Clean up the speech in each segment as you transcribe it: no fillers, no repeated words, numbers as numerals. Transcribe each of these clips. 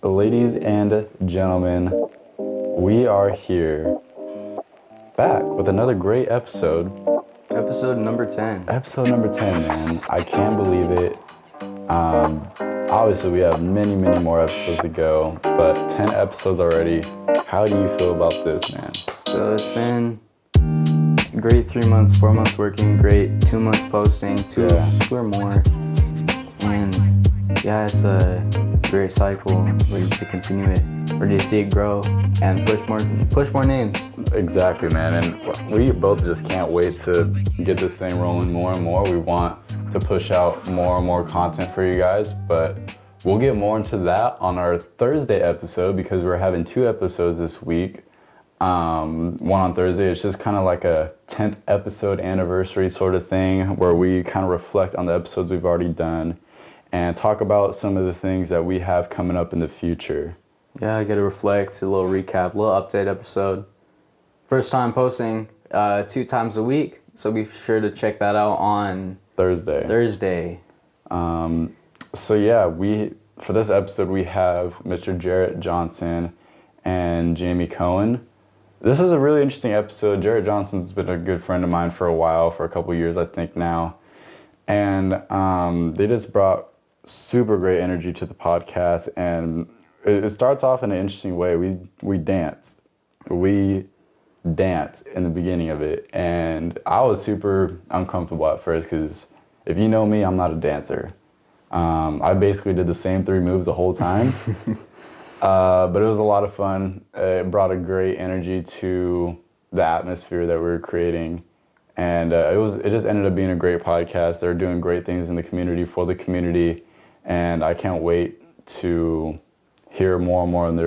Ladies and gentlemen, we are here back with another great episode. Episode number 10. Episode number 10, man. I can't believe it. Obviously, we have many more episodes to go, but 10 episodes already. How do you feel about this, man? So it's been great 3 months, 4 months working, great 2 months posting, two or more. And yeah, it's a great cycle. Ready to continue it. Ready to see it grow and push more names. Exactly, man. And we both just can't wait to get this thing rolling more and more. We want to push out more and more content for you guys, but we'll get more into that on our Thursday episode because we're having 2 episodes this week. One on Thursday. It's just kind of like a 10th episode anniversary sort of thing where we kind of reflect on the episodes we've already done and talk about some of the things that we have coming up in the future. Yeah, I get to reflect, a little recap, a little update episode. First time posting 2 times a week, so be sure to check that out on Thursday. So yeah, for this episode we have Mr. Jarrett Johnson and Jamie Kohen. This is a really interesting episode. Jarrett Johnson's been a good friend of mine for a while, for a couple years I think now. And they just brought super great energy to the podcast, and it starts off in an interesting way. We dance. We dance in the beginning of it, and I was super uncomfortable at first because if you know me, I'm not a dancer. I basically did the same 3 moves the whole time. But it was a lot of fun. It brought a great energy to the atmosphere that we were creating. And it just ended up being a great podcast. They're doing great things in the community for the community. And I can't wait to hear more and more on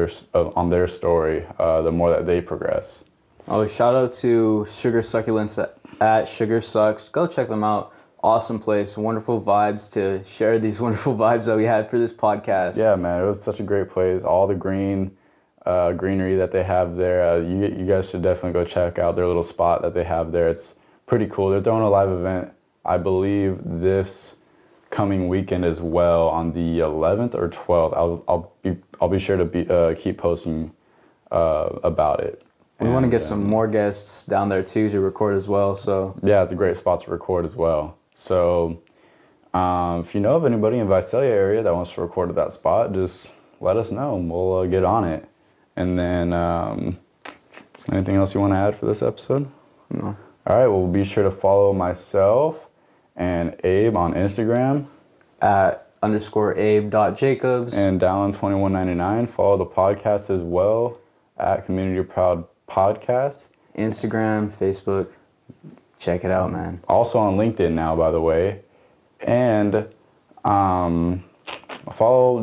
their story, the more that they progress. Oh, shout out to Sugar Succulents at Sugar Sucks. Go check them out. Awesome place, wonderful vibes to share these wonderful vibes that we had for this podcast. Yeah, man, it was such a great place. All the greenery that they have there. You guys should definitely go check out their little spot that they have there. It's pretty cool. They're throwing a live event, I believe, this coming weekend as well on the 11th or 12th. I'll be sure to keep posting about it. We want to get some more guests down there too to record as well. So yeah, it's a great spot to record as well. So if you know of anybody in Visalia area that wants to record at that spot, just let us know and we'll get on it. And then anything else you want to add for this episode? No. All right, well, be sure to follow myself and Abe on Instagram at _Abe.Jacobs and Dallin2199. Follow the podcast as well at Community Proud Podcast. Instagram, Facebook. Check it out, man. Also on LinkedIn now, by the way. And follow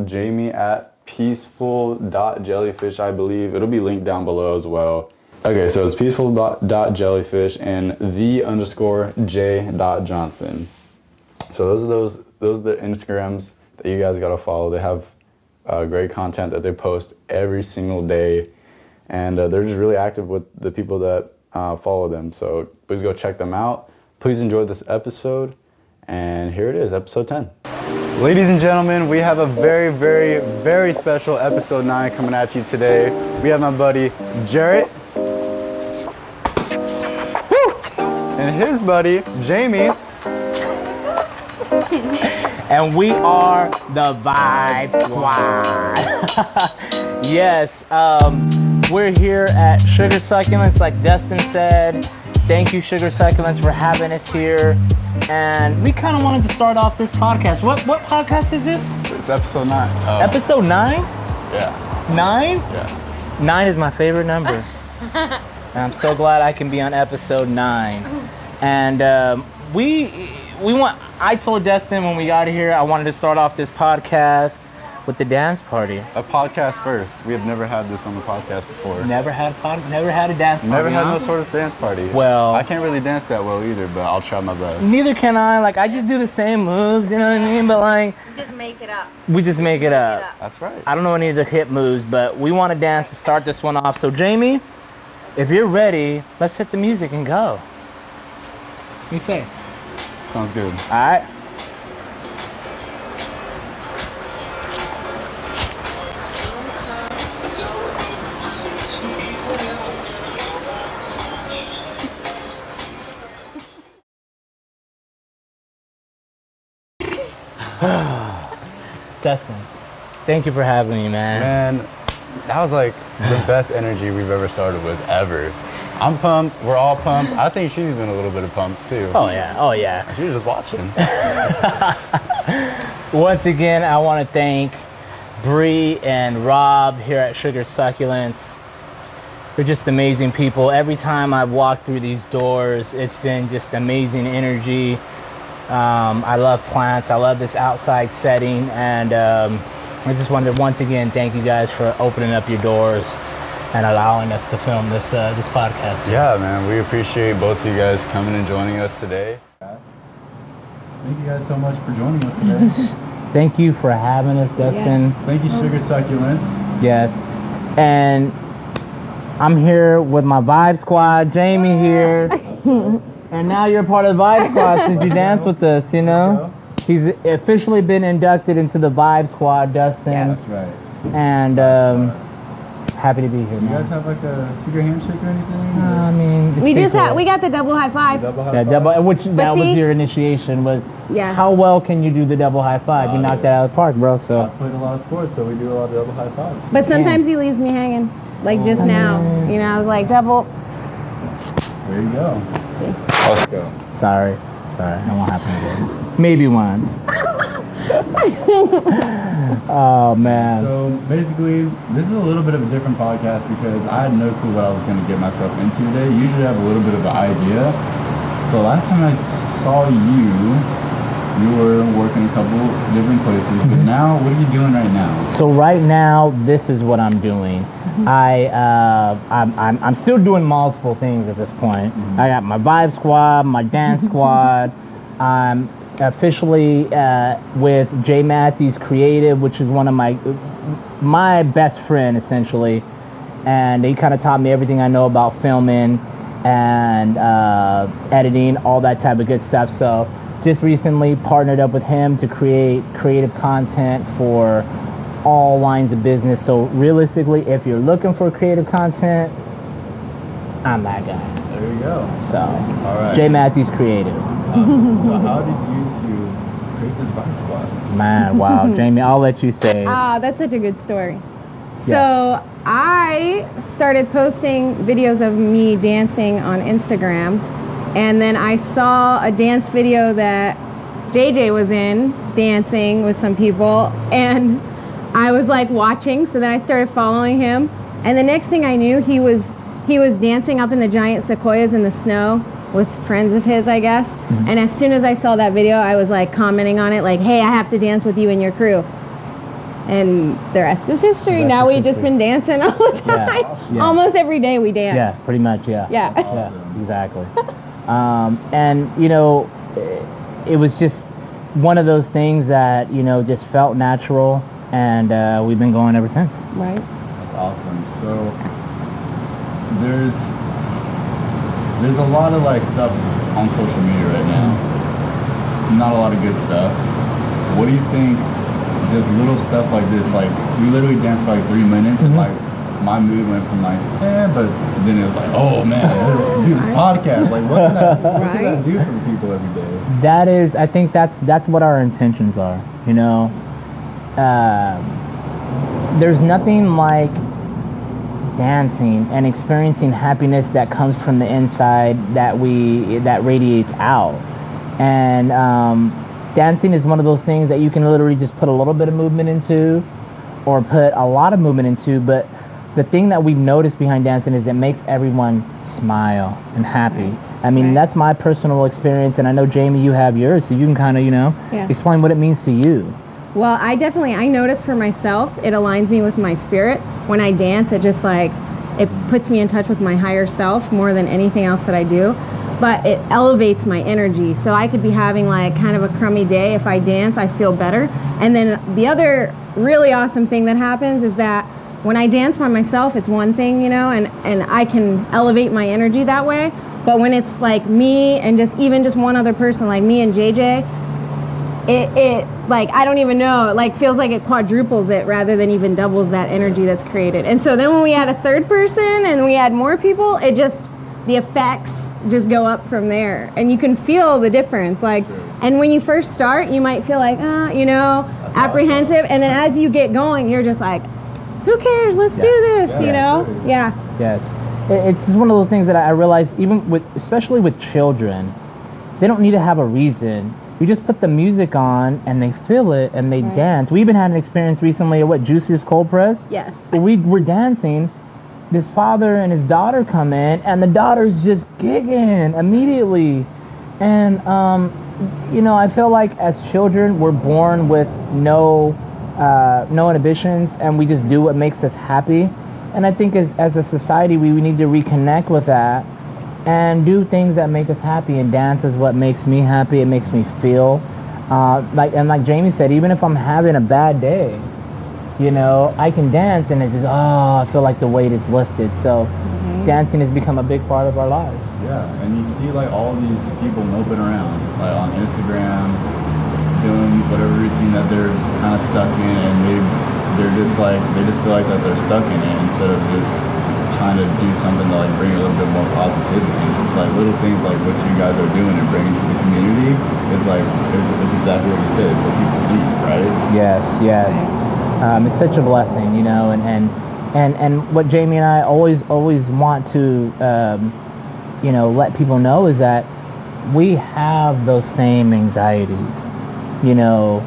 Jamie at peaceful.jellyfish, I believe. It'll be linked down below as well. Okay, so it's peaceful.jellyfish and _J.Johnson. So those are the Instagrams that you guys gotta follow. They have great content that they post every single day, and they're just really active with the people that follow them. So please go check them out. Please enjoy this episode, and here it is, episode 10. Ladies and gentlemen, we have a very special episode 9 coming at you today. We have my buddy Jarrett and his buddy Jamie. And we are the Vibe Squad. Yes, we're here at Sugar Succulents, like Dustin said. Thank you, Sugar Succulents, for having us here. And we kind of wanted to start off this podcast. What podcast is this? It's episode 9. Episode 9? Yeah. 9? Yeah. 9 is my favorite number. And I'm so glad I can be on episode 9. And I told Dustin when we got here, I wanted to start off this podcast with the dance party. A podcast first. We have never had this on the podcast before. Never had a dance party. Never had no sort of dance party. Well, I can't really dance that well either, but I'll try my best. Neither can I. Like, I just do the same moves, you know what I mean? But like, We just make it up. we just make it up. That's right. I don't know any of the hip moves, but we want to dance to start this one off. So Jamie, if you're ready, let's hit the music and go. What do you say? Sounds good. All right. Dustin, thank you for having me, man. Man, that was like the best energy we've ever started with, ever. I'm pumped. We're all pumped. I think she's been a little bit of pumped, too. Oh, yeah. Oh, yeah. She was just watching. Once again, I want to thank Bree and Rob here at Sugar Succulents. They're just amazing people. Every time I've walked through these doors, it's been just amazing energy. I love plants. I love this outside setting. And I just wanted to once again thank you guys for opening up your doors and allowing us to film this podcast. Yeah, man. We appreciate both of you guys coming and joining us today. Thank you guys so much for joining us today. Thank you for having us, Dustin. Yeah. Thank you, Sugar Succulents. Yes. And I'm here with my Vibe Squad, Jammie here. And now you're part of the Vibe Squad since you danced with us, you know? He's officially been inducted into the Vibe Squad, Dustin. Yeah. That's right. And happy to be here, Do you guys have like a secret handshake or anything? I mean, we got the double high five. Double high yeah, five? double, which But that was see- your initiation, was Yeah. how well can you do the double high five? You knocked that out of the park, bro, I so. played a lot of sports, so we do a lot of double high fives. But sometimes he leaves me hanging, like just now. You know, I was like double. There you go. Let's go. Sorry, that won't happen again. Maybe once. Oh, man. So basically, this is a little bit of a different podcast because I had no clue what I was going to get myself into today. Usually I have a little bit of an idea. But last time I saw you were working a couple different places. But now, what are you doing right now? So right now, this is what I'm doing. I'm still doing multiple things at this point. I got my Vibe Squad, my Dance Squad. I'm officially with J Matthews Creative, which is one of my best friend essentially, and he kind of taught me everything I know about filming and editing, all that type of good stuff. So just recently partnered up with him to create creative content for all lines of business. So realistically, if you're looking for creative content, I'm that guy. There you go. So All right. J Matthews Creative. Awesome. So how did you two create this Vibe Squad? Man, wow. Jammie, I'll let you say it. That's such a good story. Yeah. So I started posting videos of me dancing on Instagram, and then I saw a dance video that JJ was in, dancing with some people, and I was like watching, so then I started following him, and the next thing I knew, he was dancing up in the giant sequoias in the snow with friends of his, I guess. And as soon as I saw that video, I was like commenting on it, like, hey, I have to dance with you and your crew. And the rest is history. The rest now is we've just history. been dancing all the time. Yeah. Almost every day we dance. Yeah, pretty much, yeah. Yeah. Yeah, exactly. And, you know, it was just one of those things that, you know, just felt natural, and we've been going ever since. Right. That's awesome. So there's a lot of like stuff on social media right now. Not a lot of good stuff. What do you think? Just little stuff like this, like we literally danced for like 3 minutes, and like my mood went from like, but then it was like, oh man, let's do this podcast. Like, what can that do for the people every day? That is, I think that's what our intentions are, you know. There's nothing like dancing and experiencing happiness that comes from the inside that radiates out. And dancing is one of those things that you can literally just put a little bit of movement into or put a lot of movement into, but the thing that we've noticed behind dancing is it makes everyone smile and happy. I mean, that's my personal experience, and I know, Jammie, you have yours, so you can kind of, you know, explain what it means to you. Well, I notice for myself, it aligns me with my spirit. When I dance, it just like, it puts me in touch with my higher self more than anything else that I do. But it elevates my energy. So I could be having like kind of a crummy day. If I dance, I feel better. And then the other really awesome thing that happens is that when I dance by myself, it's one thing, you know, and I can elevate my energy that way. But when it's like me and even just one other person, like me and JJ, it like, I don't even know, it like feels like it quadruples it rather than even doubles that energy that's created. And so then when we add a third person and we add more people, the effects just go up from there, and you can feel the difference. Like, and when you first start, you might feel like, you know, that's apprehensive, awesome. And then as you get going, you're just like, who cares? Let's do this, you know? Sure. Yeah. Yes. It's just one of those things that I realize, even with, especially with children, they don't need to have a reason. You just put the music on and they feel it and they dance. We even had an experience recently at Juicer's Cold Press. Yes. We were dancing. This father and his daughter come in, and the daughter's just gigging immediately. And, you know, I feel like as children, we're born with no inhibitions, and we just do what makes us happy. And I think as a society, we need to reconnect with that and do things that make us happy, and dance is what makes me happy. It makes me feel like Jammie said, even if I'm having a bad day, you know, I can dance and it's just, I feel like the weight is lifted. So dancing has become a big part of our lives. Yeah, and you see like all these people moping around, like on Instagram, doing whatever routine that they're kind of stuck in, and they just feel like that they're stuck in it instead of just trying to do something to like bring a little bit more positivity. It's just like little things like what you guys are doing and bringing to the community is like, it's exactly what you said, it's what people need, right? Yes. It's such a blessing, you know, and what Jammie and I always want to, you know, let people know is that we have those same anxieties. You know,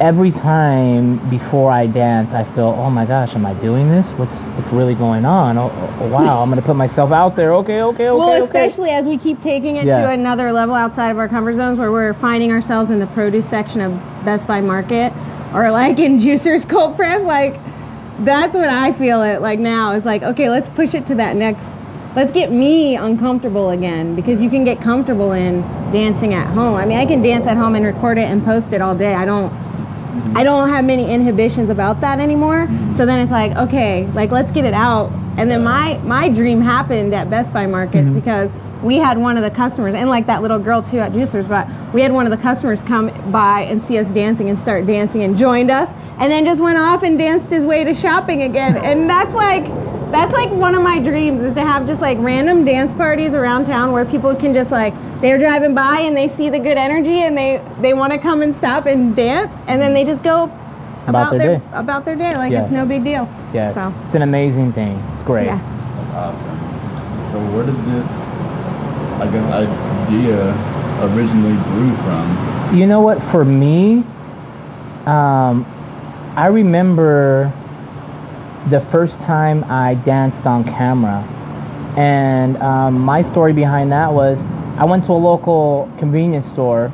every time before I dance, I feel, oh my gosh, am I doing this? What's really going on? Oh wow, I'm gonna put myself out there. Okay. Well, especially as we keep taking it to another level outside of our comfort zones, where we're finding ourselves in the produce section of Best Buy Market, or like in Juicer's Cold Press. Like, that's when I feel it. Like now, it's like, okay, let's push it to that next. Let's get me uncomfortable again, because you can get comfortable in dancing at home. I mean, I can dance at home and record it and post it all day. I don't have many inhibitions about that anymore. So then it's like, okay, like let's get it out. And then my dream happened at Best Buy Market because we had one of the customers, and like that little girl too at Juicer's, but we had one of the customers come by and see us dancing and start dancing and joined us, and then just went off and danced his way to shopping again. And that's like one of my dreams, is to have just like random dance parties around town where people can just like, they're driving by and they see the good energy and they want to come and stop and dance, and then they just go about their day like it's no big deal. Yes. So it's an amazing thing. It's great. Yeah. That's awesome. So where did this, I guess, idea originally grew from? You know what, for me, I remember the first time I danced on camera, and my story behind that was I went to a local convenience store,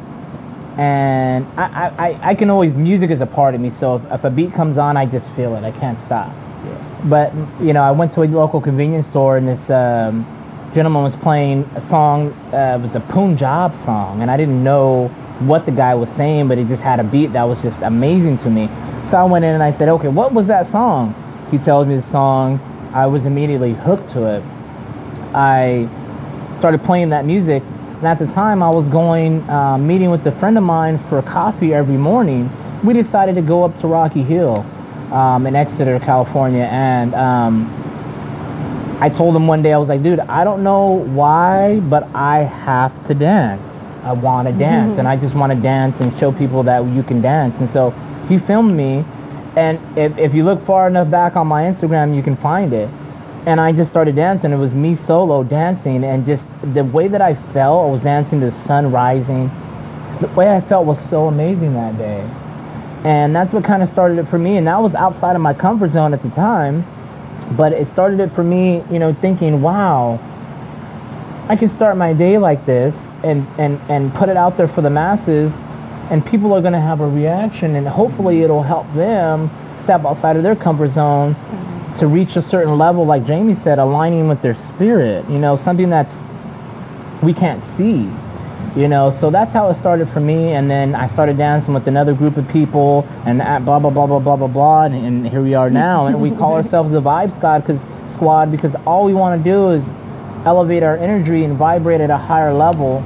and I can always, music is a part of me, so if a beat comes on, I just feel it, I can't stop. But you know, I went to a local convenience store, and this gentleman was playing a song, it was a Punjab song, and I didn't know what the guy was saying, but he just had a beat that was just amazing to me. So I went in and I said, okay, what was that song? He tells me the song. I was immediately hooked to it. I started playing that music, and at the time I was going, meeting with a friend of mine for coffee every morning. We decided to go up to Rocky Hill in Exeter, California, and I told him one day, I was like, dude, I don't know why, but I have to dance. I want to dance, and I just want to dance and show people that you can dance. And so he filmed me, and if you look far enough back on my Instagram, you can find it. And I just started dancing. It was me solo dancing, and just the way that I felt, I was dancing to the sun rising. The way I felt was so amazing that day. And that's what kind of started it for me. And that was outside of my comfort zone at the time. But it started it for me, you know, thinking, wow, I can start my day like this and put it out there for the masses, and people are going to have a reaction, and hopefully it'll help them step outside of their comfort zone to reach a certain level, like Jammie said, aligning with their spirit, you know, something that's we can't see, you know. So that's how it started for me. And then I started dancing with another group of people, and blah blah blah blah blah blah blah, and here we are now. And we call ourselves the Vibe Squad because all we want to do is elevate our energy and vibrate at a higher level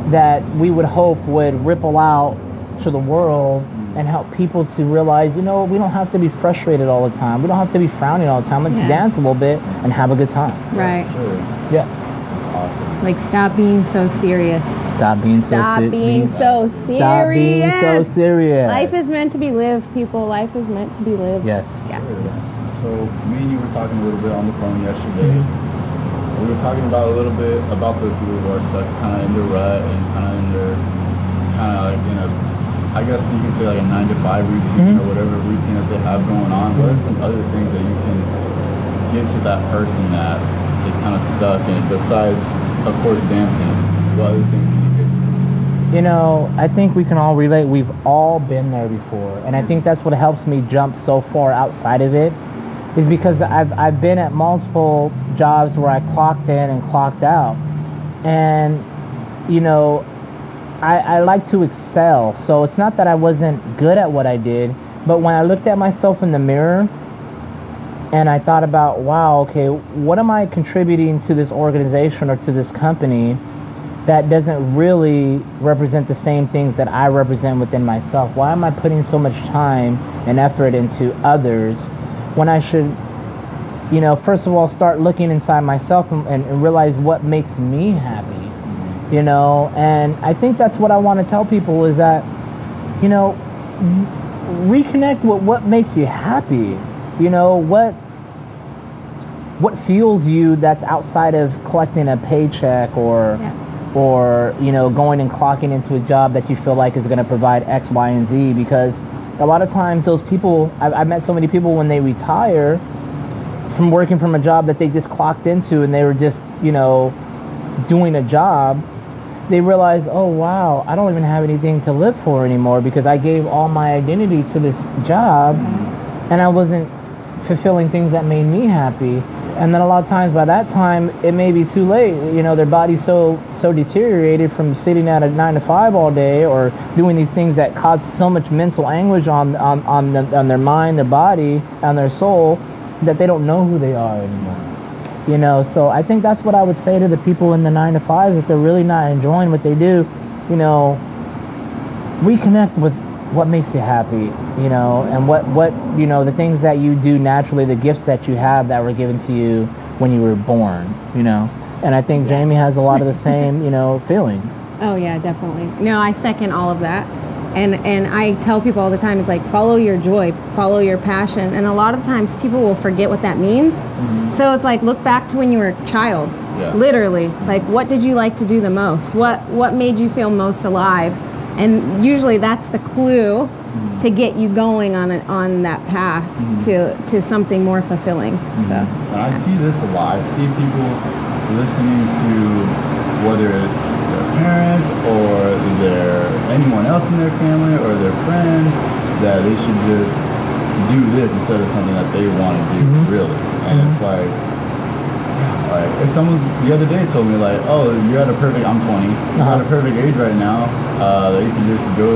that we would hope would ripple out to the world and help people to realize, you know, we don't have to be frustrated all the time. We don't have to be frowning all the time. Let's dance a little bit and have a good time. Right. Sure. Yeah. That's Awesome. Like, stop being so serious. Stop being so Stop being so serious. Stop being so serious. Life is meant to be lived, people. Life is meant to be lived. Yes. Yeah. So me and you were talking a little bit on the phone yesterday. We were talking about a little bit about those people who are stuck kind of in the rut and kind of like in a, I guess you can say like a 9-to-5 routine or whatever routine that they have going on. What are some other things that you can give to that person that is kind of stuck? And besides, of course, dancing, what other things can you give to them? You know, I think we can all relate. We've all been there before. And I think that's what helps me jump so far outside of it, is because I've been at multiple jobs where I clocked in and clocked out. And, you know, I like to excel. So it's not that I wasn't good at what I did, but when I looked at myself in the mirror and I thought about, wow, okay, what am I contributing to this organization or to this company that doesn't really represent the same things that I represent within myself? Why am I putting so much time and effort into others when I should, you know, first of all, start looking inside myself and realize what makes me happy, you know? And I think that's what I want to tell people, is that, you know, reconnect with what makes you happy. You know, what fuels you that's outside of collecting a paycheck or, you know, going and clocking into a job that you feel like is going to provide X, Y, and Z. Because a lot of times those people, I've met so many people when they retire from working from a job that they just clocked into and they were just, you know, doing a job, they realize, oh wow, I don't even have anything to live for anymore because I gave all my identity to this job and I wasn't fulfilling things that made me happy. And then a lot of times by that time it may be too late. You know, their body's so deteriorated from sitting at a 9-to-5 all day or doing these things that cause so much mental anguish on their mind, their body, and their soul, that they don't know who they are anymore. You know, so I think that's what I would say to the people in the 9-to-5s, if they're really not enjoying what they do, you know, reconnect with what makes you happy, you know, and what you know, the things that you do naturally, the gifts that you have that were given to you when you were born, you know. And I think Jammie has a lot of the same, you know, feelings. Oh yeah, definitely. No, I second all of that. And I tell people all the time, it's like, follow your joy, follow your passion. And a lot of times people will forget what that means. So it's like, look back to when you were a child. Literally, like, what did you like to do the most? What made you feel most alive? And usually that's the clue to get you going on that path to something more fulfilling. So. And I see this a lot. I see people listening to, whether it's their parents or anyone else in their family or their friends, that they should just do this instead of something that they want to do, really. And it's like if someone the other day told me, like, oh, you're at a perfect, I'm 20, you're at a perfect age right now, that you can just go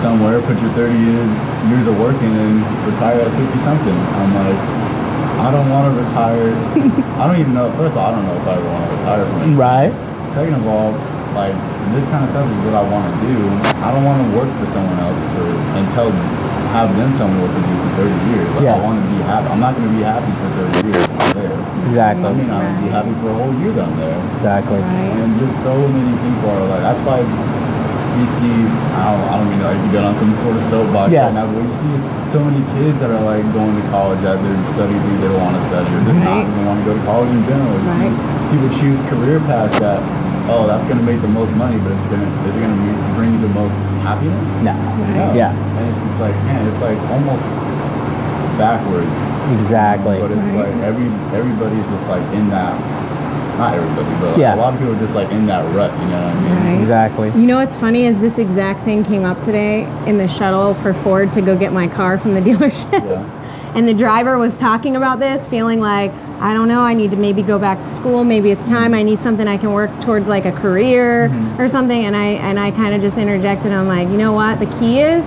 somewhere, put your 30 years of work in and retire at 50 something. I'm like, I don't want to retire. I don't even know, first of all, I don't know if I ever want to retire from it. Right. Second of all, like, this kind of stuff is what I want to do. I don't want to work for someone else have them tell me what to do for 30 years. Like, I want to be happy. I'm not going to be happy for 30 years I'm there. Exactly. I mean, I would be happy for a whole year down there. Exactly. And just so many people are like, that's why we see, I don't mean to like get on some sort of soapbox right now, but we see so many kids that are like going to college that they're studying things they don't want to study, or just not even want to go to college in general. You see people choose career paths that, oh, that's going to make the most money, but is it going to bring you the most happiness? No. Yeah. And it's just like, man, it's like almost backwards. Exactly. But it's like everybody's just like in that, not everybody, but like a lot of people are just like in that rut, you know what I mean? Exactly. You know what's funny is this exact thing came up today in the shuttle for Ford to go get my car from the dealership. And the driver was talking about this, feeling like, I don't know, I need to maybe go back to school, maybe it's time, I need something I can work towards, like a career or something. And I kind of just interjected, I'm like, you know what, the key is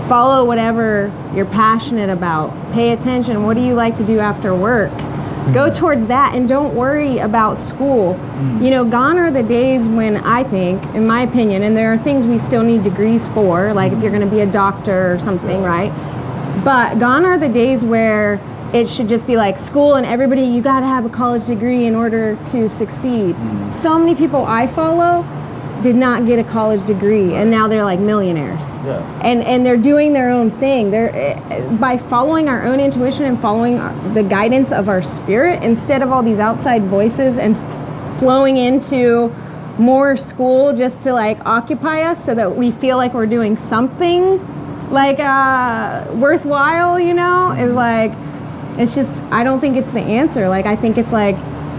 follow whatever you're passionate about. Pay attention, what do you like to do after work? Go towards that and don't worry about school. You know, gone are the days when, I think, in my opinion, and there are things we still need degrees for, like if you're going to be a doctor or something, right? But gone are the days where it should just be like school and everybody, you got to have a college degree in order to succeed. So many people I follow did not get a college degree, and now they're like millionaires. Yeah. And they're doing their own thing. They're by following our own intuition and following the guidance of our spirit instead of all these outside voices and flowing into more school just to like occupy us so that we feel like we're doing something like worthwhile, you know, is like, it's just, I don't think it's the answer. Like, I think it's like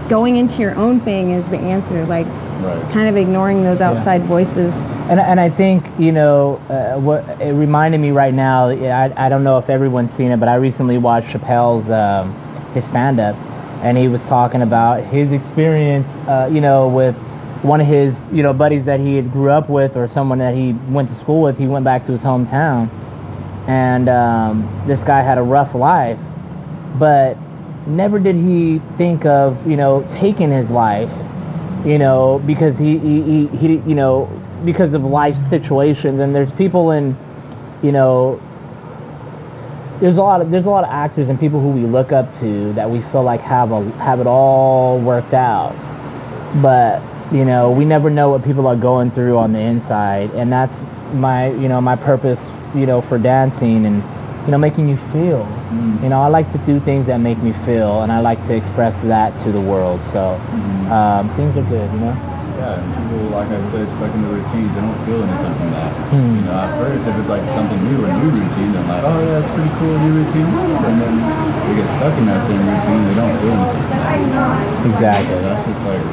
going into your own thing is the answer. Like, kind of ignoring those outside voices. And I think, you know, what it reminded me right now, I don't know if everyone's seen it, but I recently watched Chappelle's, his stand-up, and he was talking about his experience, you know, with one of his, you know, buddies that he had grew up with or someone that he went to school with. He went back to his hometown, and this guy had a rough life, but never did he think of, you know, taking his life, you know, because he you know, because of life situations. And there's people in, you know, there's a lot of actors and people who we look up to that we feel like have it all worked out, but you know, we never know what people are going through on the inside. And that's my, you know, my purpose, you know, for dancing and, you know, making you feel. You know, I like to do things that make me feel, and I like to express that to the world. So things are good, you know. Yeah, and people, like I said, stuck in the routines, they don't feel anything from that. You know, at first, if it's like something new, a new routine, they're like, oh yeah, it's pretty cool, new routine. And then they get stuck in that same routine, they don't feel anything from that. Exactly. So that's just like,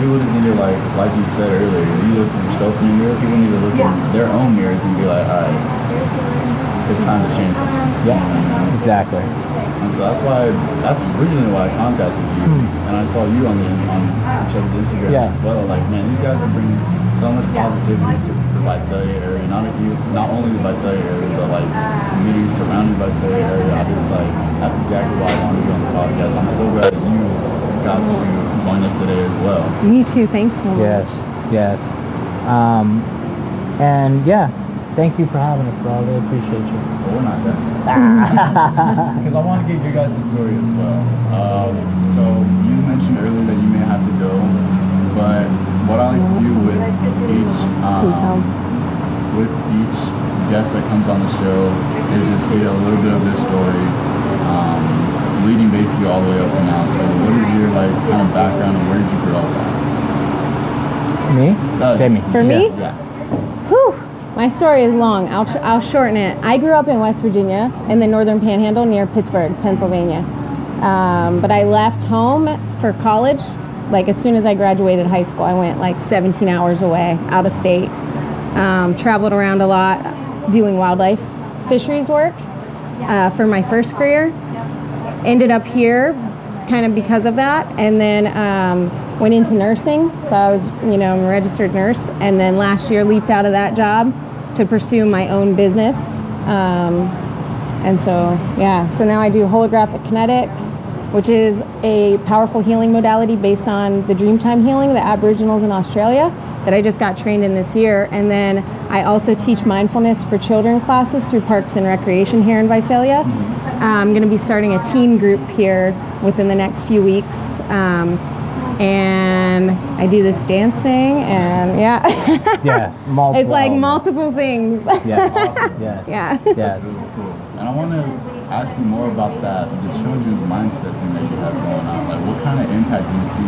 people just need to, like you said earlier, you look at yourself in the mirror, people need to look in their own mirrors and be like, all right, it's time to change something. Yeah, exactly. And so that's originally why I contacted you. And I saw you on each other's Instagram as well. Like, man, these guys are bringing so much positivity to the Visalia area. Not only the Visalia area, but like communities surrounding the Visalia area. I was like, that's exactly why I wanted to be on the podcast. I'm so glad that you got to join us today as well. Me too, thanks so much. Yes. And yeah, thank you for having us, bro. I really appreciate you. But we're not done. Because I want to get your guys' story as well. So you mentioned earlier that you may have to go, but what I like to do with each guest that comes on the show is just get a little bit of their story, leading basically all the way up to now. So what is your like kind of background and where did you grow up at? Me? Jamie. For me? Yeah. Whew. My story is long. I'll shorten it. I grew up in West Virginia in the northern panhandle near Pittsburgh, Pennsylvania. But I left home for college. Like as soon as I graduated high school, I went like 17 hours away, out of state. Traveled around a lot doing wildlife fisheries work for my first career. Ended up here kind of because of that. And then went into nursing. So I was, you know, I'm a registered nurse. And then last year leaped out of that job to pursue my own business. And so, yeah, so now I do holographic kinetics, which is a powerful healing modality based on the Dreamtime healing, the Aboriginals in Australia, that I just got trained in this year. And then I also teach mindfulness for children classes through Parks and Recreation here in Visalia. I'm going to be starting a teen group here within the next few weeks. And I do this dancing and multiple. It's like multiple things. Yeah, awesome. Yeah. Yes. Really cool. And I want to ask you more about that, the children's mindset thing that you have going on. Like, what kind of impact do you see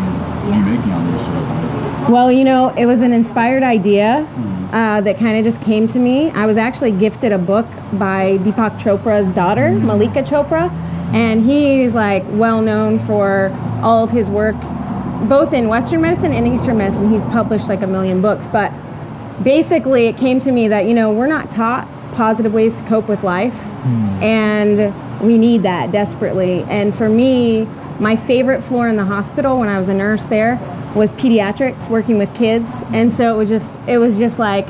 you making on these children? Well, you know, it was an inspired idea that kind of just came to me. I was actually gifted a book by Deepak Chopra's daughter, Malika Chopra, and he's like well known for all of his work both in Western medicine and Eastern medicine. He's published like 1 million books, but basically it came to me that, you know, we're not taught positive ways to cope with life, and we need that desperately. And for me, my favorite floor in the hospital when I was a nurse there was pediatrics, working with kids. And so it was just like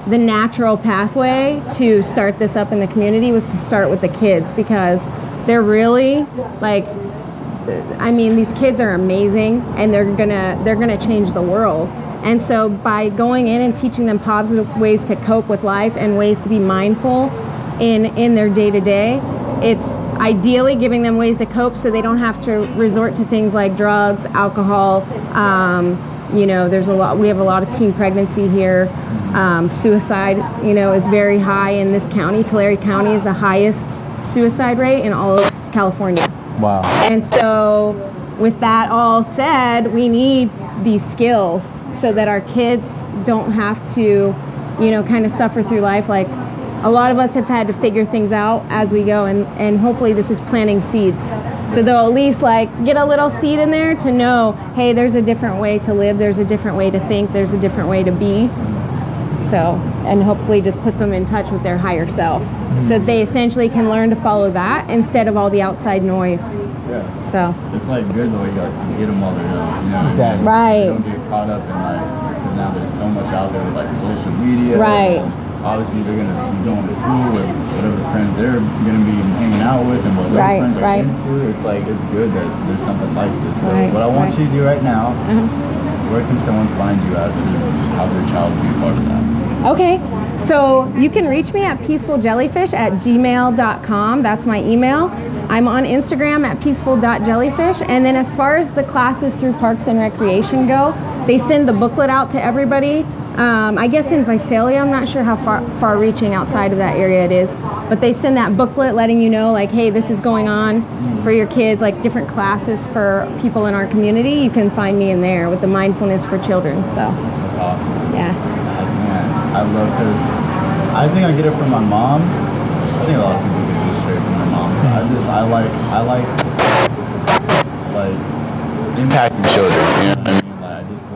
the natural pathway to start this up in the community was to start with the kids, because they're really like, I mean, these kids are amazing, and they're gonna change the world. And so by going in and teaching them positive ways to cope with life and ways to be mindful in their day-to-day, ideally giving them ways to cope so they don't have to resort to things like drugs, alcohol. You know, we have a lot of teen pregnancy here. Suicide, you know, is very high in this county. Tulare County is the highest suicide rate in all of California. Wow. And so with that all said, we need these skills so that our kids don't have to, you know, kind of suffer through life. Like, a lot of us have had to figure things out as we go, and hopefully this is planting seeds. So they'll at least like get a little seed in there to know, hey, there's a different way to live, there's a different way to think, there's a different way to be. So, and hopefully just puts them in touch with their higher self. So that they essentially can learn to follow that instead of all the outside noise. Yeah. So. It's like good the way you get them while they're young, you know? Exactly. Right. Don't get caught up in like, because now there's so much out there with like social media. Right. Obviously they're gonna be going to school with whatever friends they're gonna be hanging out with and what those friends are into. It's like, it's good that there's something like this. So what I want you to do right now, where can someone find you at to have their child be a part of that? Okay, so you can reach me at peacefuljellyfish@gmail.com. That's my email. I'm on Instagram at peaceful.jellyfish. And then as far as the classes through Parks and Recreation go, they send the booklet out to everybody. I guess in Visalia, I'm not sure how far reaching outside of that area it is, but they send that booklet letting you know, like, hey, this is going on for your kids, like different classes for people in our community. You can find me in there with the mindfulness for children. So That's awesome. yeah. Man, I love, because I think I get it from my mom. I think a lot of people get this straight from their moms, but I like impacting children, you know what I mean?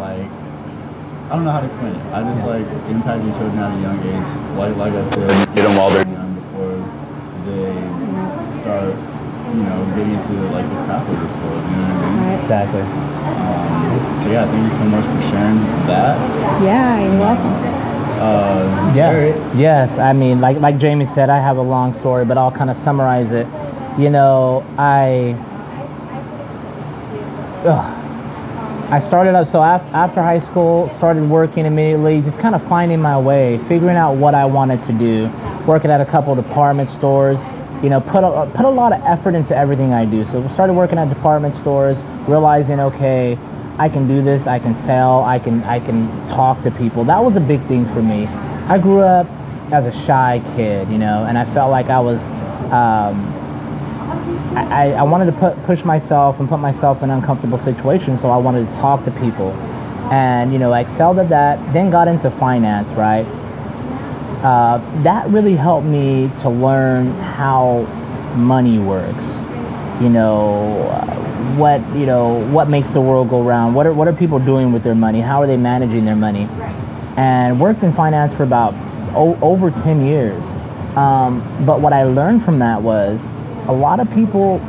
Like, I don't know how to explain it. I just like impacting children at a young age. Like I said, get them while they're young before they start, you know, getting into like the crap of this world, you know what I mean? Exactly. So yeah, thank you so much for sharing that. Yeah, you're welcome. Jarrett. Yes, I mean, like Jamie said, I have a long story, but I'll kind of summarize it. You know, I started out, so after high school, started working immediately, just kind of finding my way, figuring out what I wanted to do, working at a couple of department stores, you know, put a lot of effort into everything I do. So we started working at department stores, realizing, okay, I can do this, I can sell, I can talk to people. That was a big thing for me. I grew up as a shy kid, you know, and I felt like I was, I wanted to push myself and put myself in uncomfortable situations, so I wanted to talk to people. And, you know, I excelled at that, then got into finance, right? That really helped me to learn how money works. You know, what makes the world go round? What are people doing with their money? How are they managing their money? And worked in finance for about over 10 years. But what I learned from that was a lot of people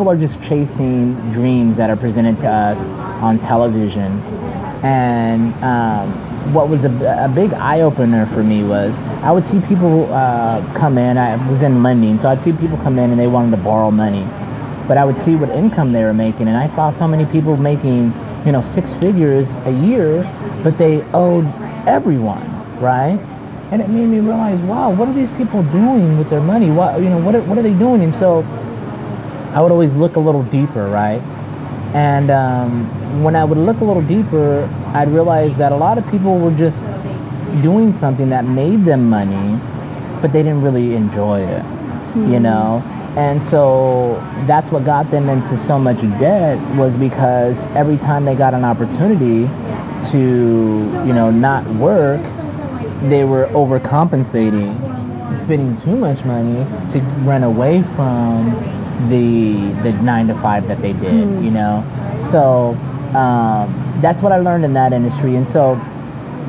are just chasing dreams that are presented to us on television. And what was a big eye-opener for me was I would see people come in. I was in lending, so I'd see people come in and they wanted to borrow money. But I would see what income they were making, and I saw so many people making, you know, 6 figures a year, but they owed everyone, right? And it made me realize, wow, what are these people doing with their money? What are they doing? And so I would always look a little deeper, right? And when I would look a little deeper, I'd realize that a lot of people were just doing something that made them money, but they didn't really enjoy it, you know? And so that's what got them into so much debt, was because every time they got an opportunity to, you know, not work, they were overcompensating, spending too much money to run away from the 9 to 5 that they did, you know? So that's what I learned in that industry. And so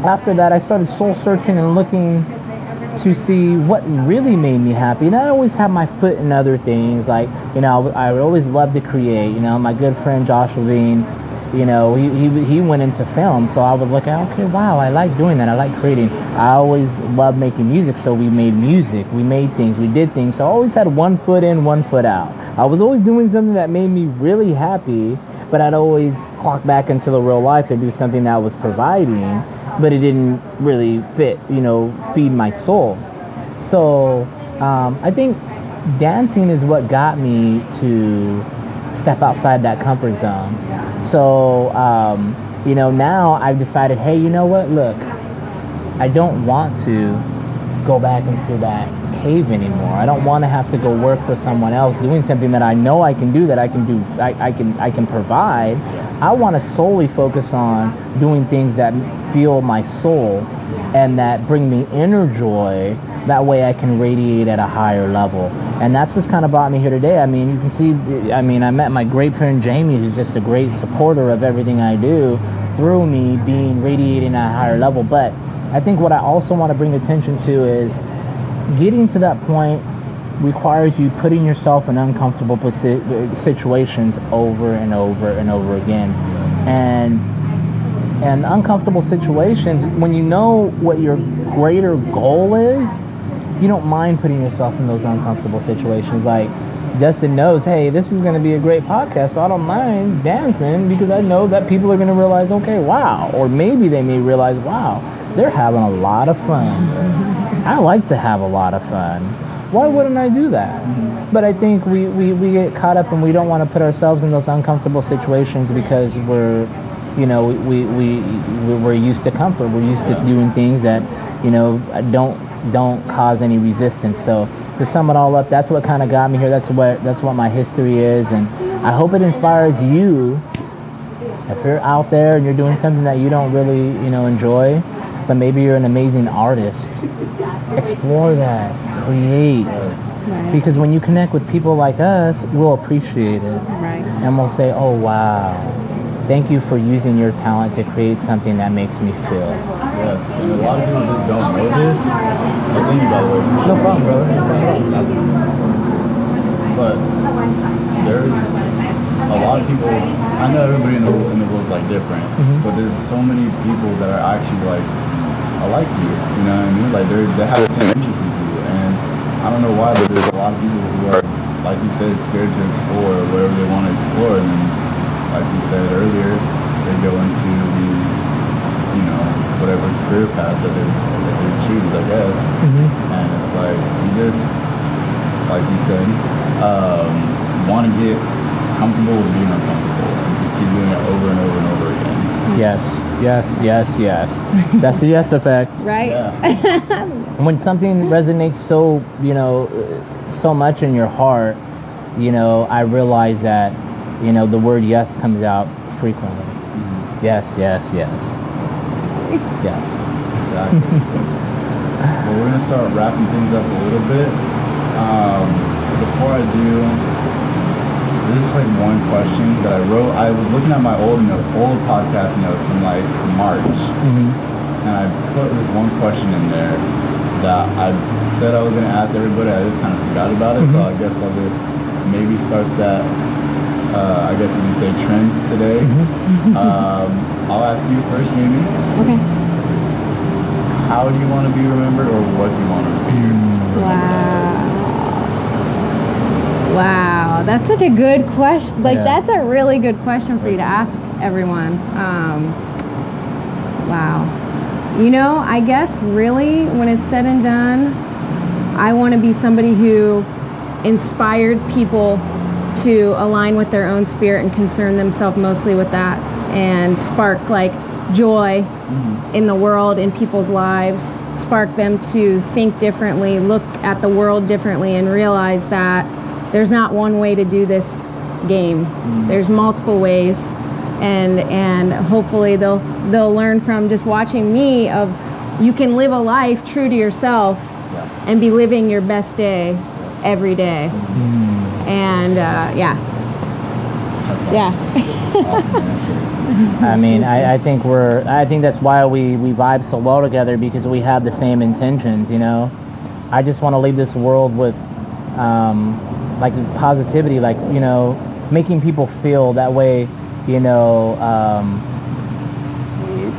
after that, I started soul searching and looking to see what really made me happy. And I always had my foot in other things, like, you know, I always loved to create. You know, my good friend Josh Levine, you know, he went into film, so I would look at, okay, wow, I like doing that, I like creating. I always loved making music, so we made music, we made things, we did things. So I always had one foot in, one foot out. I was always doing something that made me really happy, but I'd always clock back into the real life and do something that was providing, but it didn't really fit, you know, feed my soul. So I think dancing is what got me to step outside that comfort zone. So, you know, now I've decided, hey, you know what? Look, I don't want to go back into that cave anymore. I don't want to have to go work for someone else doing something that I know I can do, that I can provide. I want to solely focus on doing things that fuel my soul and that bring me inner joy. That way I can radiate at a higher level. And that's what's kind of brought me here today. I mean, you can see, I mean, I met my great friend Jamie, who's just a great supporter of everything I do through me being radiating at a higher level. But I think what I also want to bring attention to is getting to that point requires you putting yourself in uncomfortable situations over and over and over again. And uncomfortable situations, when you know what your greater goal is, you don't mind putting yourself in those uncomfortable situations. Like Dustin knows, hey, this is going to be a great podcast, so I don't mind dancing because I know that people are going to realize, okay, wow. Or maybe they may realize, wow, they're having a lot of fun. I like to have a lot of fun. Why wouldn't I do that? But I think we get caught up and we don't want to put ourselves in those uncomfortable situations because we're, you know, we're used to comfort. We're used to doing things that, you know, don't cause any resistance. So to sum it all up, that's what kind of got me here. That's what my history is, and I hope it inspires you. If you're out there and you're doing something that you don't really, you know, enjoy, but maybe you're an amazing artist, explore that, create. Right. Because when you connect with people like us, we'll appreciate it. Right. And we'll say, oh, wow, thank you for using your talent to create something that makes me feel. Yes, and a lot of people just don't know this. Like, thank you, by the way. No problem, brother. But there's a lot of people, I know everybody in the world is like different, but there's so many people that are actually like, I like you know what I mean? Like they have the same interests as you, and I don't know why, but there's a lot of people who are, like you said, scared to explore whatever they want to explore, and then, like you said earlier, they go into these, you know, whatever career paths that they choose, I guess, and it's like, you just, like you said, want to get comfortable with being uncomfortable, and to keep doing it over and over and over again. Yes. That's the yes effect. Right? Yeah. When something resonates so, you know, so much in your heart, you know, I realize that, you know, the word yes comes out frequently. Yes. Exactly. Well, we're gonna start wrapping things up a little bit. Before I do, this is like one question that I wrote. I was looking at my old podcast notes from like March, and I put this one question in there that I said I was gonna ask everybody. I just kind of forgot about it, so I guess I'll just maybe start that. I guess you can say trend today. I'll ask you first, Jamie. Okay. How do you want to be remembered, or what do you want to be remembered as? Wow, that's such a good question. Like, Yeah. that's a really good question for you to ask everyone. Wow. You know, I guess really, when it's said and done, I want to be somebody who inspired people to align with their own spirit and concern themselves mostly with that, and spark like joy in the world, in people's lives, spark them to think differently, look at the world differently, and realize that there's not one way to do this game. There's multiple ways, and hopefully they'll learn from just watching me of you can live a life true to yourself and be living your best day every day. And I mean, I think that's why we vibe so well together, because we have the same intentions, you know. I just want to leave this world with like positivity, like, you know, making people feel that way, you know,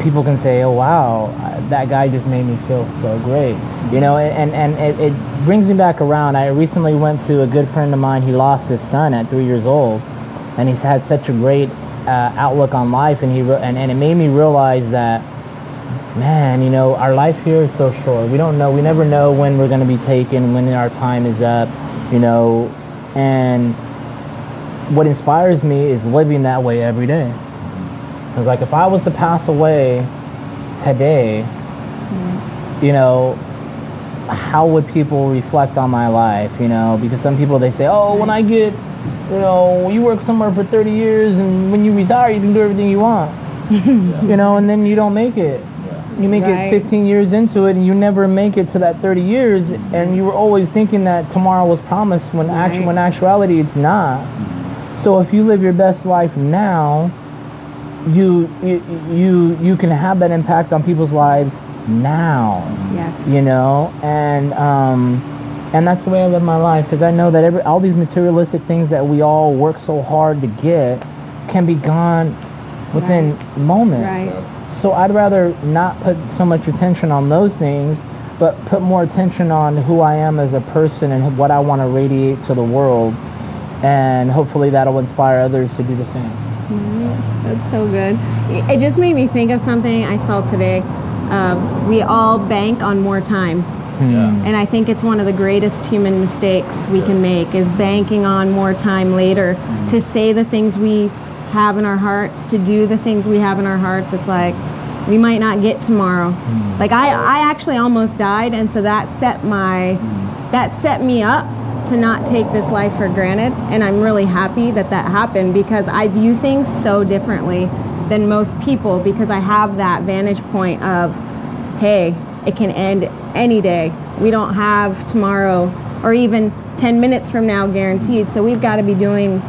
people can say, oh wow, that guy just made me feel so great, you know. And it brings me back around. I recently went to a good friend of mine. He lost his son at 3 years old, and he's had such a great outlook on life, and it made me realize that man, you know, our life here is so short. We don't know. We never know when we're going to be taken, when our time is up, you know. And what inspires me is living that way every day. Because, like, if I was to pass away today, you know, how would people reflect on my life, you know? Because some people, they say, oh, when I get, you know, you work somewhere for 30 years and when you retire, you can do everything you want. You know, and then you don't make it. You make it 15 years into it and you never make it to that 30 years, and you were always thinking that tomorrow was promised when when actuality it's not. So if you live your best life now, you can have that impact on people's lives now. You know, and that's the way I live my life, because I know that all these materialistic things that we all work so hard to get can be gone within moments. So I'd rather not put so much attention on those things, but put more attention on who I am as a person and what I want to radiate to the world, and hopefully that'll inspire others to do the same. That's so good. It just made me think of something I saw today. We all bank on more time. And I think it's one of the greatest human mistakes we can make, is banking on more time later to say the things we have in our hearts, to do the things we have in our hearts. It's like, we might not get tomorrow. Like I actually almost died, and so that set me up to not take this life for granted, and I'm really happy that happened, because I view things so differently than most people, because I have that vantage point of, hey, it can end any day. We don't have tomorrow or even 10 minutes from now guaranteed, so we've got to be doing,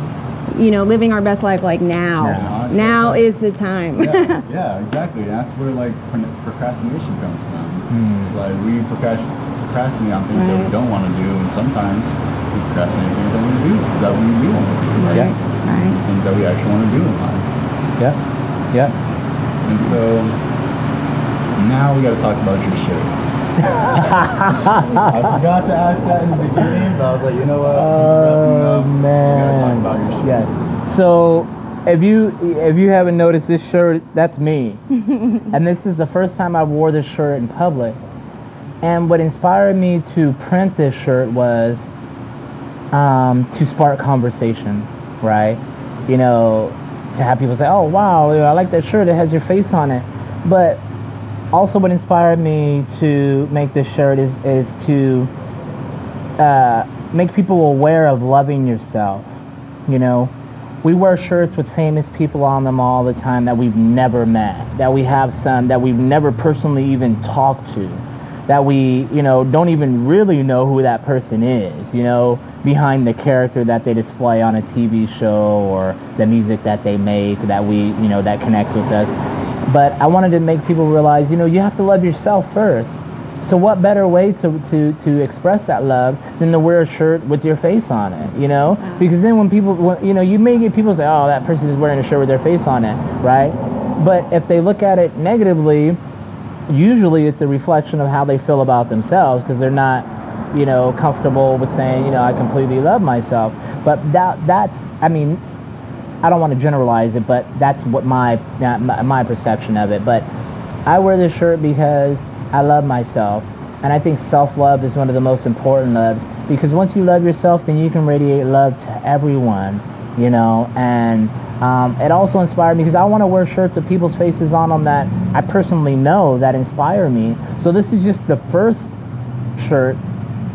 you know, living our best life like now. Now is the time. Yeah, exactly. And that's where like procrastination comes from. Like we procrastinate on things that we don't want to do, and sometimes we procrastinate things that we do that we want to do, right? Things that we actually want to do in life. And so now we got to talk about your shirt. I forgot to ask that in the beginning, but I was like, you know what? Oh man, we gotta talk about your shirt. Yes. So if you haven't noticed, this shirt, that's me. And this is the first time I wore this shirt in public. And what inspired me to print this shirt was to spark conversation, right? You know, to have people say, oh wow, I like that shirt, it has your face on it. But also what inspired me to make this shirt is to make people aware of loving yourself. You know, we wear shirts with famous people on them all the time that we've never met, that we have some that we've never personally even talked to, that we, you know, don't even really know who that person is, you know, behind the character that they display on a TV show or the music that they make that we, you know, that connects with us. But I wanted to make people realize, you know, you have to love yourself first. So what better way to express that love than to wear a shirt with your face on it, you know? Because then when people, you know, you may get people say, oh, that person is wearing a shirt with their face on it, right? But if they look at it negatively, usually it's a reflection of how they feel about themselves, because they're not, you know, comfortable with saying, you know, I completely love myself. But that's, I mean, I don't want to generalize it, but that's what my perception of it. But I wear this shirt because I love myself, and I think self-love is one of the most important loves, because once you love yourself, then you can radiate love to everyone, you know. And it also inspired me because I want to wear shirts with people's faces on them that I personally know that inspire me. So this is just the first shirt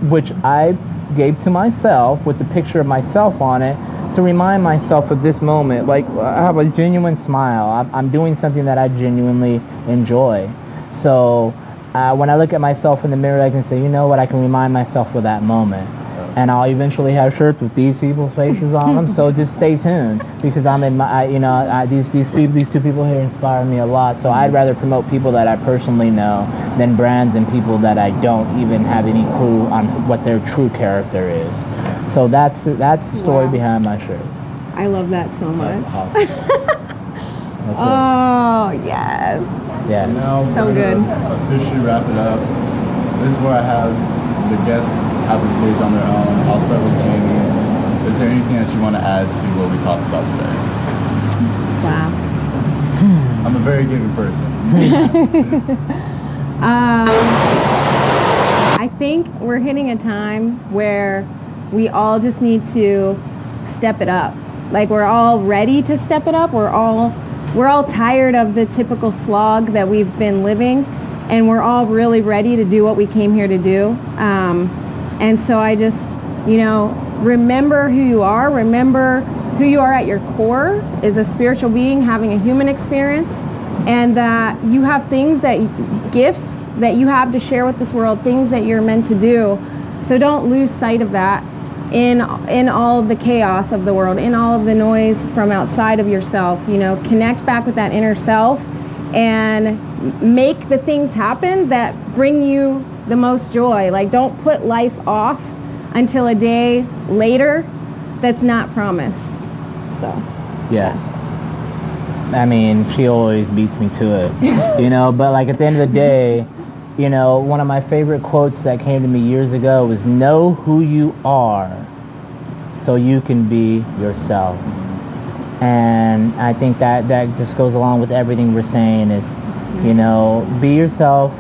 which I gave to myself with the picture of myself on it, to remind myself of this moment. Like, I have a genuine smile. I'm doing something that I genuinely enjoy. So when I look at myself in the mirror, I can say, you know what, I can remind myself of that moment. And I'll eventually have shirts with these people's faces on them. So just stay tuned, because I'm in my, you know, these two people here inspire me a lot. So I'd rather promote people that I personally know than brands and people that I don't even have any clue on what their true character is. So that's the story behind my shirt. I love that so much. That's awesome. Oh, yes. Yeah. So now so we're good. Gonna officially wrap it up. This is where I have the guests have the stage on their own. I'll start with Jamie. Is there anything that you want to add to what we talked about today? Wow. I'm a very giving person. I think we're hitting a time where we all just need to step it up. Like, we're all ready to step it up. We're all tired of the typical slog that we've been living, and we're all really ready to do what we came here to do. And so I just, remember who you are. Remember who you are at your core is a spiritual being having a human experience, and that you have gifts that you have to share with this world, things that you're meant to do. So don't lose sight of that in all of the chaos of the world, in all of the noise from outside of yourself. Connect back with that inner self and make the things happen that bring you the most joy. Like, don't put life off until a day later that's not promised. So yeah, I mean, she always beats me to it, but like at the end of the day, one of my favorite quotes that came to me years ago was, know who you are so you can be yourself. And I think that just goes along with everything we're saying is, be yourself,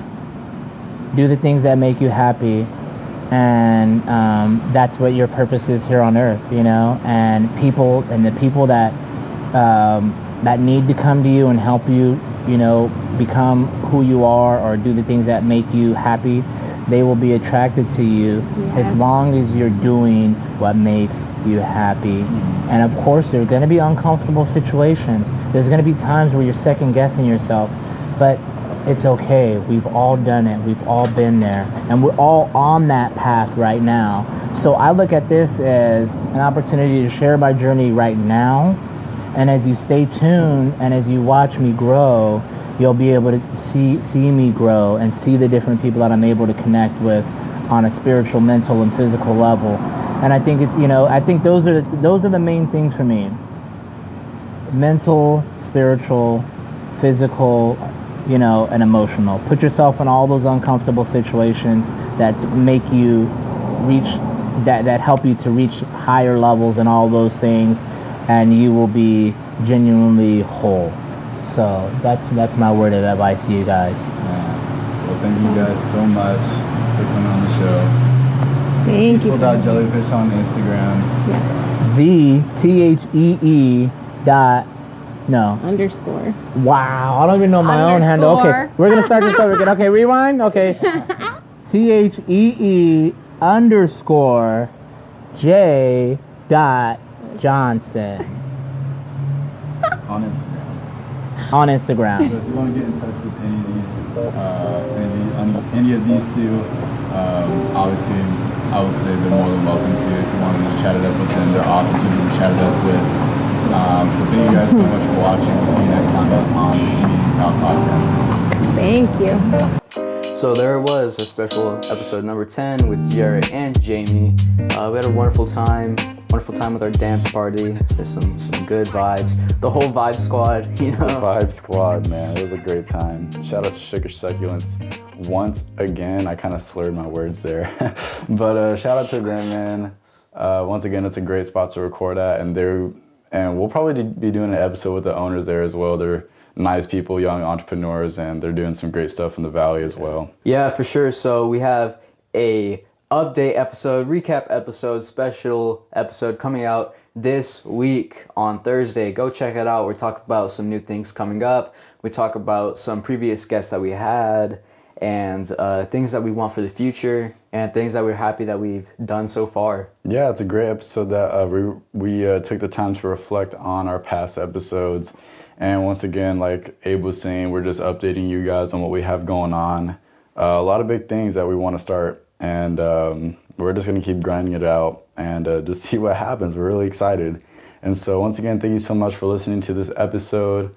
do the things that make you happy, and that's what your purpose is here on earth, and the people that that need to come to you and help you, become who you are or do the things that make you happy, they will be attracted to you. Yes. As long as you're doing what makes you happy. And of course, there are going to be uncomfortable situations. There's going to be times where you're second guessing yourself, but it's okay. We've all done it. We've all been there. And we're all on that path right now. So I look at this as an opportunity to share my journey right now. And as you stay tuned and as you watch me grow, you'll be able to see me grow and see the different people that I'm able to connect with on a spiritual, mental, and physical level. And I think it's, I think those are the main things for me. Mental, spiritual, physical, and emotional. Put yourself in all those uncomfortable situations that make you reach, that help you to reach higher levels and all those things, and you will be genuinely whole. So that's my word of advice to you guys. Yeah. Well, thank you guys so much for coming on the show. Thank you. Jellyfish on Instagram. Yes. _. Wow, I don't even know my own handle. Okay, we're gonna start this over again. Okay, rewind. Okay. THEE_J.Johnson. On Instagram. So if you want to get in touch with any of these two, obviously I would say they're more than welcome to. If you want to chat it up with them, they're awesome to be chatted up with. So thank you guys so much for watching. We'll see you next time on the Meeting Proud Podcast. Thank you. So there it was, our special episode number 10 with Jarret and Jammie. We had a wonderful time with our dance party. There's some good vibes. The whole Vibe Squad, The Vibe Squad, man. It was a great time. Shout out to Sugar Succulents. Once again, I kind of slurred my words there. But shout out to them, man. Once again, it's a great spot to record at, and we'll probably be doing an episode with the owners there as well. They're nice people, young entrepreneurs, and they're doing some great stuff in the Valley as well. Yeah, for sure. So we have a update episode, recap episode, special episode coming out this week on Thursday. Go check it out. We're talking about some new things coming up. We talk about some previous guests that we had and things that we want for the future and things that we're happy that we've done so far. Yeah, it's a great episode that we took the time to reflect on our past episodes. And once again, like Abe was saying, we're just updating you guys on what we have going on. A lot of big things that we want to start. And we're just going to keep grinding it out and just see what happens. We're really excited. And so once again, thank you so much for listening to this episode.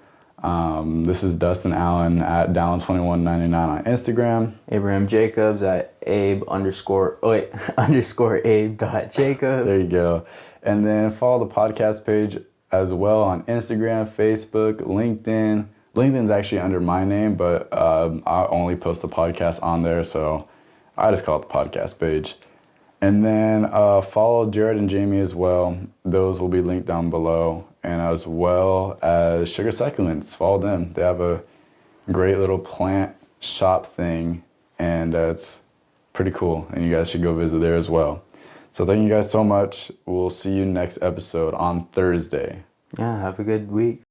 This is Dustin Allen at Dallin2199 on Instagram. Abraham Jacobs at Abe_Abe.Jacobs. There you go. And then follow the podcast page as well on Instagram, Facebook, LinkedIn. LinkedIn's actually under my name, but I only post the podcast on there, so I just call it the podcast page. And then follow Jarret and Jammie as well. Those will be linked down below. And as well as Sugar Succulents. Follow them. They have a great little plant shop thing. And it's pretty cool. And you guys should go visit there as well. So thank you guys so much. We'll see you next episode on Thursday. Yeah, have a good week.